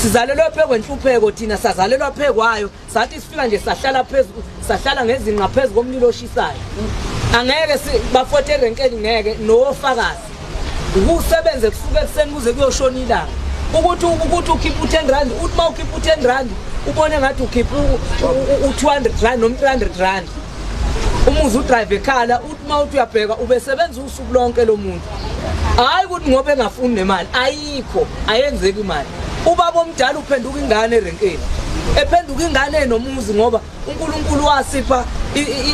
sizalelwa phe kwenhlupheko thina sazalelwa phe kwayo sathi sifika nje sahlala ngezinga ngaphezulu komlilo oshisayo angeke bafothe erenkeni ngeke nofakazi ukusebenze kusuka ekseni kuze kuyoshona ilanga ukuthi ukhipha u10 rand uthi mawukhipha u10 rand ubone ngathi ukhipha u200 rand noma 300 rand umuzi udrive ekhala uthi mawuthi uyabheka ubesebenza usuku lonke lo muntu hayi ukuthi ngoba engafuni nemali ayikho ayenzeki imali ubaba omdala uphenduka ingane erenkeni ephenduka ingane nomuzi ngoba uNkulunkulu wasipha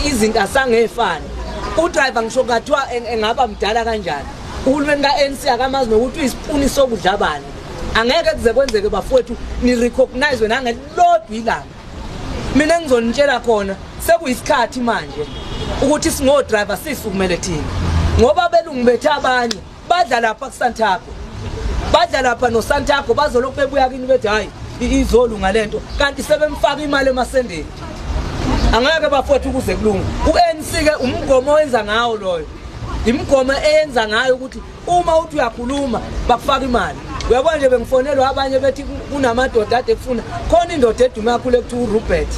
izinto asangefani udriver ngisho ngathiwa engaba mdala kanjani uhulumeni kaNC akamazi nokuthi uyisipuni sokudla bani angeke kuze kwenzeke bafowethu ni recognize nangelodwa ilanga mina ngizonitshela khona sekuyisikhathi manje ukuthi singo driver sisukumele thina ngoba belungu bethu abanye badla lapha kuSantago badla lapha noSantago bazolokhu bebuya kini bethi hayi izolunga lento kanti sebemfaka imali emasendeni angeke bafowethu kuze kulunga uNC ke umgomo wenza ngawo loyo imgomo eyenza ngayo ukuthi uma uthi uyakhuluma bakufaka imali uyabona nje bengifonelwa abanye bethi kunamadoda ade kufuna khona indoda edume kakhulu ekuthiwa uRobert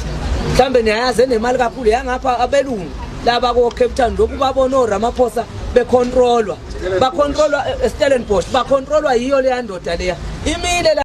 mhlambe niyayazi enemali kakhulu yangapha abelungu laba ko Cape Town lokhu babona oRamaphosa becontrolwa Stellenbosch bacontrolwa yiyo le ndoda leya imile